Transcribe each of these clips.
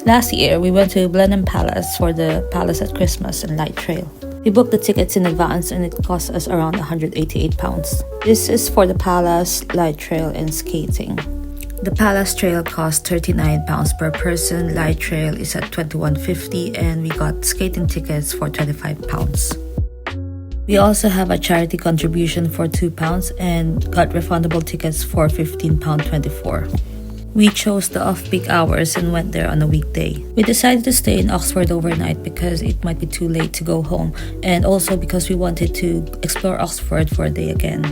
Last year, we went to Blenheim Palace for the Palace at Christmas and Light Trail. We booked the tickets in advance and it cost us around £188. This is for the Palace, Light Trail and skating. The Palace Trail cost £39 per person, Light Trail is at £21.50 and we got skating tickets for £25. We also have a charity contribution for £2 and got refundable tickets for £15.24. We chose the off-peak hours and went there on a weekday. We decided to stay in Oxford overnight because it might be too late to go home and also because we wanted to explore Oxford for a day again.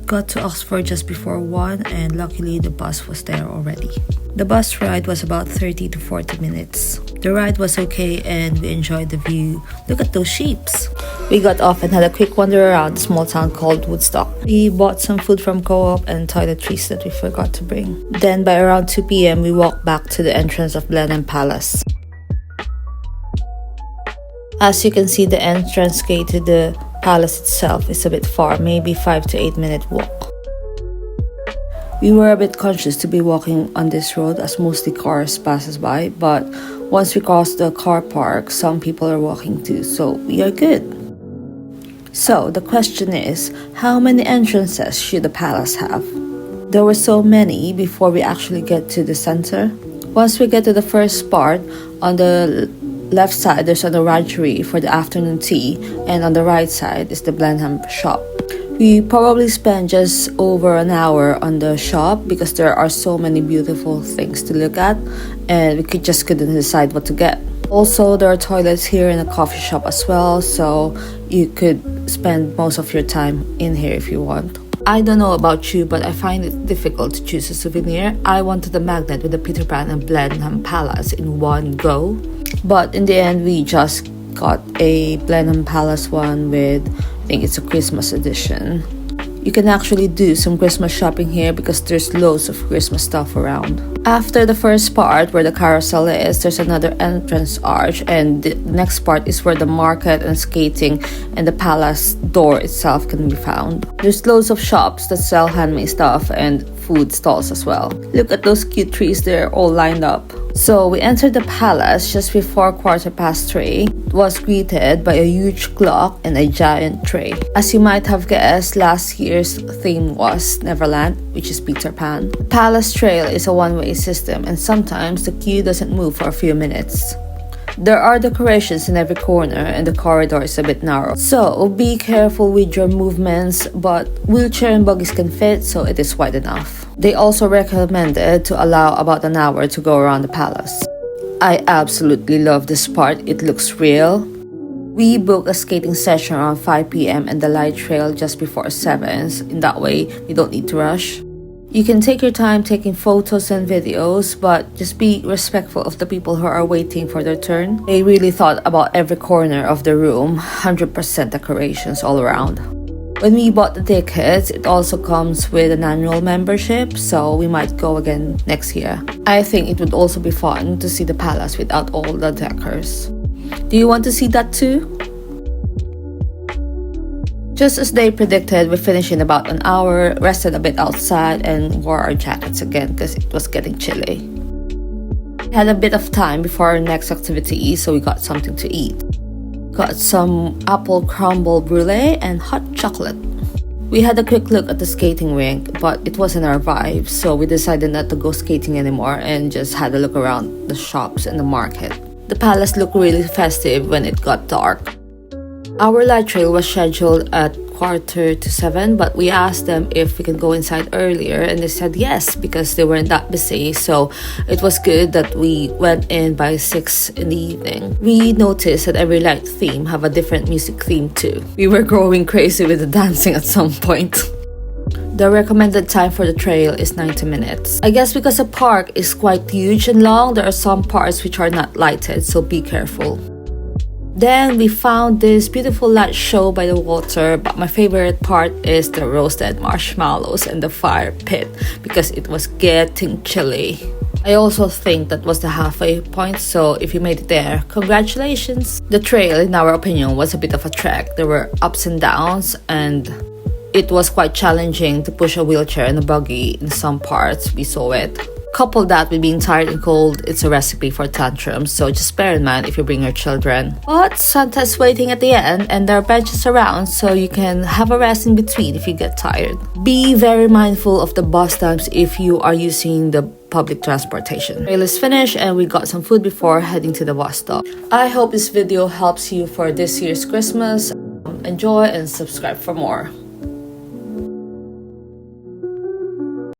Got to Oxford just before 1 and luckily the bus was there already. The bus ride was about 30 to 40 minutes. The ride was okay and we enjoyed the view. Look at those sheeps! We got off and had a quick wander around a small town called Woodstock. We bought some food from Co-op and toiletries that we forgot to bring. Then by around 2 p.m. we walked back to the entrance of Blenheim Palace. As you can see, the entrance gate to the palace itself is a bit far, maybe 5 to 8 minute walk. We were a bit conscious to be walking on this road as mostly cars passes by, but once we crossed the car park, some people are walking too, so we are good. So the question is, how many entrances should the palace have? There were so many before we actually get to the center. Once we get to the first part, on the left side there's an orangery for the afternoon tea and on the right side is the Blenheim shop. We probably spent just over an hour on the shop because there are so many beautiful things to look at and we couldn't decide what to get. Also, there are toilets here in a coffee shop as well, so you could spend most of your time in here if you want. I don't know about you, but I find it difficult to choose a souvenir. I wanted a magnet with the Peter Pan and Blenheim Palace in one go, but in the end we just got a Blenheim Palace one with, I think it's a Christmas edition. You can actually do some Christmas shopping here because there's loads of Christmas stuff around. After the first part where the carousel is, there's another entrance arch and the next part is where the market and skating and the palace door itself can be found. There's loads of shops that sell handmade stuff and food stalls as well. Look at those cute trees, they're all lined up. So we entered the palace just before 3:15. Was greeted by a huge clock and a giant tray. As you might have guessed, last year's theme was Neverland, which is Peter Pan. The Palace Trail is a one-way system and sometimes the queue doesn't move for a few minutes. There are decorations in every corner and the corridor is a bit narrow. So be careful with your movements, but wheelchair and buggies can fit, so it is wide enough. They also recommended to allow about an hour to go around the palace. I absolutely love this part, it looks real. We booked a skating session around 5 p.m. and the light trail just before 7. In that way, we don't need to rush. You can take your time taking photos and videos, but just be respectful of the people who are waiting for their turn. They really thought about every corner of the room, 100% decorations all around. When we bought the tickets, it also comes with an annual membership, so we might go again next year. I think it would also be fun to see the palace without all the decors. Do you want to see that too? Just as they predicted, we finished in about an hour, rested a bit outside and wore our jackets again because it was getting chilly. We had a bit of time before our next activity, so we got something to eat. Got some apple crumble brulee and hot chocolate. We had a quick look at the skating rink, but it wasn't our vibe, so we decided not to go skating anymore and just had a look around the shops and the market. The palace looked really festive when it got dark. Our light trail was scheduled at 6:45, but we asked them if we can go inside earlier and they said yes because they weren't that busy, so it was good that we went in by 6 in the evening. We noticed that every light theme have a different music theme too. We were growing crazy with the dancing at some point. The recommended time for the trail is 90 minutes. I guess because the park is quite huge and long, there are some parts which are not lighted, so be careful. Then we found this beautiful light show by the water, but my favorite part is the roasted marshmallows and the fire pit because it was getting chilly. I also think that was the halfway point, so if you made it there, congratulations! The trail, in our opinion, was a bit of a trek. There were ups and downs and it was quite challenging to push a wheelchair and a buggy in some parts. We saw it. Couple that with being tired and cold, it's a recipe for tantrums, so just bear in mind if you bring your children. But Santa's waiting at the end and there are benches around, so you can have a rest in between if you get tired. Be very mindful of the bus times if you are using the public transportation. Trail is finished and we got some food before heading to the bus stop. I hope this video helps you for this year's Christmas. Enjoy and subscribe for more.